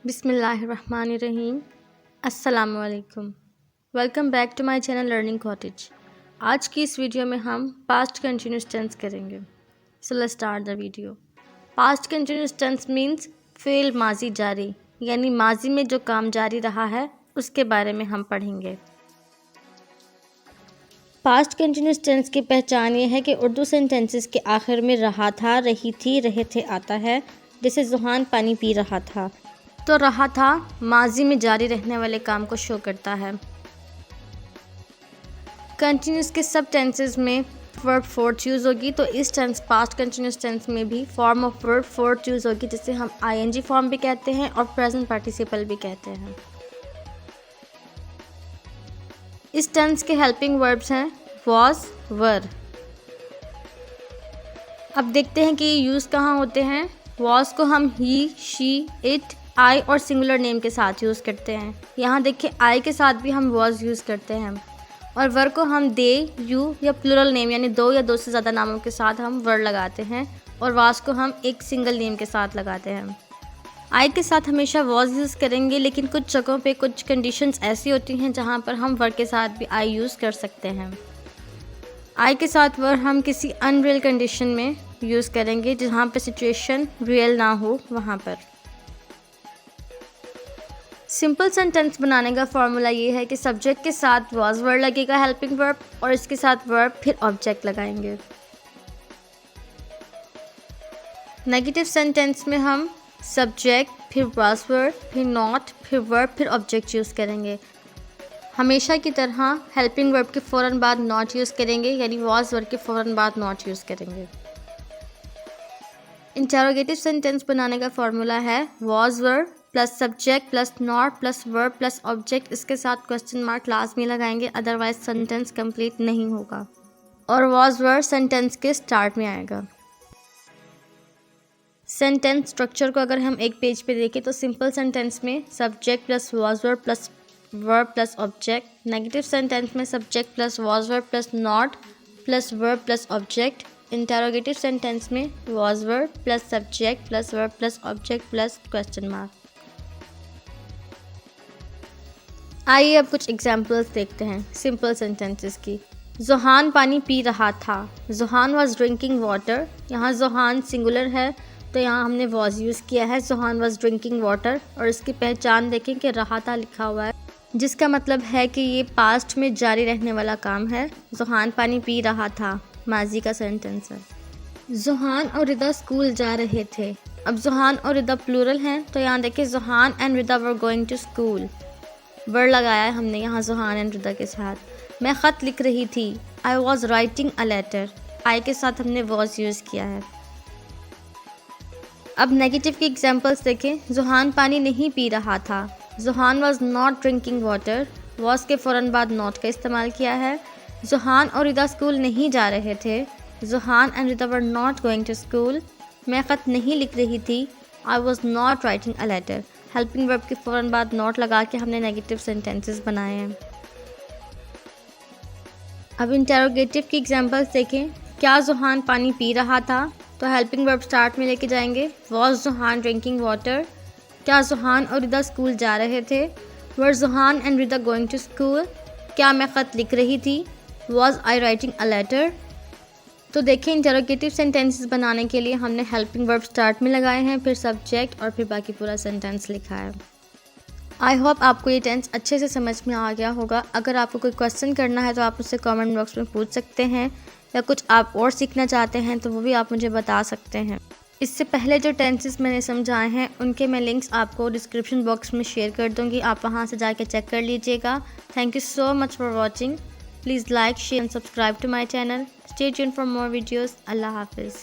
बिस्मिल्लाहिर्रहमानिर्रहीम। अस्सलामुअलैकुम। Welcome back to my channel learning cottage. आज की इस वीडियो में हम पास्ट कंटिन्यूस टेंस करेंगे। So let's start the video. Past continuous tense means फ़ेल माजी जारी, यानी माजी में जो काम जारी रहा है उसके बारे में हम पढ़ेंगे। पास्ट कंटिन्यूस टेंस की पहचान ये है कि उर्दू सेंटेंसेस के आखिर में रहा था, रही थी, रहे थे आता है। जैसे जुहान पानी पी रहा था, तो रहा था माजी में जारी रहने वाले काम को शो करता है। कंटिन्यूस के सब टेंसेस में वर्ब फोर्थ यूज़ होगी, तो इस टेंस पास्ट कंटिन्यूस टेंस में भी form of verb fourth use होगी, जिसे हम आईएनजी फॉर्म भी कहते हैं और प्रेजेंट पार्टिसिपल भी कहते हैं। इस टेंस के हेल्पिंग वर्ब्स हैं वॉज, वर। अब देखते हैं कि ये यूज़ कहाँ होते हैं। वॉज को हम ही, शी, इट, आई और सिंगुलर नेम के साथ यूज़ करते हैं। यहाँ देखिए आई के साथ भी हम वॉज यूज़ करते हैं। और वर को हम दे, यू या प्लूरल नेम यानी दो या दो से ज़्यादा नामों के साथ हम वर लगाते हैं। और वाज को हम एक सिंगल नेम के साथ लगाते हैं। आई के साथ हमेशा वॉज यूज़ करेंगे, लेकिन कुछ जगहों पे कुछ कंडीशंस ऐसी होती हैं जहाँ पर हम वर के साथ भी आई यूज़ कर सकते हैं। आई के साथ वर हम किसी अनरियल कंडीशन में यूज़ करेंगे, जहाँ पर सिचुएशन रियल ना हो वहाँ पर। सिंपल सेंटेंस बनाने का फॉर्मूला ये है कि सब्जेक्ट के साथ वॉज वर्ड लगेगा हेल्पिंग वर्ब, और इसके साथ वर्ब फिर ऑब्जेक्ट लगाएंगे। नेगेटिव सेंटेंस में हम सब्जेक्ट फिर वॉज वर्ड फिर नॉट फिर वर्ब फिर ऑब्जेक्ट यूज़ करेंगे। हमेशा की तरह हेल्पिंग वर्ब के फ़ौरन बाद नॉट यूज़ करेंगे, यानी वॉज वर्ड के फ़ौरन बाद नॉट यूज़ करेंगे। इंटरोगेटिव सेंटेंस बनाने का फॉर्मूला है was word plus subject plus not plus verb plus object, इसके साथ क्वेश्चन मार्क लाजमी लगाएंगे, अदरवाइज सेंटेंस कंप्लीट नहीं होगा। और वॉज वर्ड सेंटेंस के स्टार्ट में आएगा। सेंटेंस स्ट्रक्चर को अगर हम एक पेज पे देखें तो सिंपल सेंटेंस में subject plus was word plus verb plus object. Negative sentence में subject plus was word plus not plus verb plus object. Interrogative sentence में was word plus subject plus verb plus object plus question mark. आइए अब कुछ examples देखते हैं simple sentences की। जुहान पानी P रहा था, जुहान वॉज ड्रिंकिंग वाटर। यहाँ जुहान सिंगुलर है तो यहाँ हमने वॉज यूज़ किया है, जुहान वॉज ड्रिंकिंग वाटर। और इसकी पहचान देखें कि रहा था लिखा हुआ है, जिसका मतलब है कि ये पास्ट में जारी रहने वाला काम है। जुहान पानी पी रहा था माजी का सेंटेंस है। जुहान और रिदा स्कूल जा रहे थे। अब जुहान और रिदा प्लूरल हैं, तो यहाँ देखिए Juhan and Rida were going to school. Word लगाया है हमने यहाँ जुहान एंड रिदा के साथ। मैं ख़त लिख रही थी, I was writing a letter. I के साथ हमने वॉज यूज़ किया है। अब नेगेटिव की एग्जांपल्स देखें। जुहान पानी नहीं पी रहा था, Juhan was not drinking water. Was के फ़ौरन बाद नॉट का इस्तेमाल किया है। जुहान और रिदा स्कूल नहीं जा रहे थे, Juhan and Rida were not going to school. मैं ख़त नहीं लिख रही थी, I was not writing a letter. Helping verb के फ़ौरन बाद नॉट लगा के हमने नेगेटिव सेंटेंसेस बनाए हैं। अब इंटरोगेटिव की एग्जांपल्स देखें। क्या जुहान पानी पी रहा था, तो हेल्पिंग वर्ब स्टार्ट में लेके जाएंगे। Was Juhan drinking water. क्या जुहान और रिदा स्कूल जा रहे थे, were Juhan and Rida going to school. क्या मैं ख़त लिख रही थी, was I writing a letter. तो देखिए इंटरोगेटिव सेंटेंसेस बनाने के लिए हमने हेल्पिंग वर्ब स्टार्ट में लगाए हैं, फिर सब्जेक्ट और फिर बाकी पूरा सेंटेंस लिखा है। आई होप आपको ये टेंस अच्छे से समझ में आ गया होगा। अगर आपको कोई क्वेश्चन करना है तो आप मुझसे कमेंट बॉक्स में पूछ सकते हैं, या कुछ आप और सीखना चाहते हैं तो वो भी आप मुझे बता सकते हैं। इससे पहले जो टेंसेस मैंने समझाए हैं उनके मैं लिंक्स आपको डिस्क्रिप्शन बॉक्स में शेयर कर दूँगी, आप वहाँ से जाके चेक कर लीजिएगा। Thank you so much for watching. Please like, share and subscribe to my channel. Stay tuned for more videos. Allah Hafiz.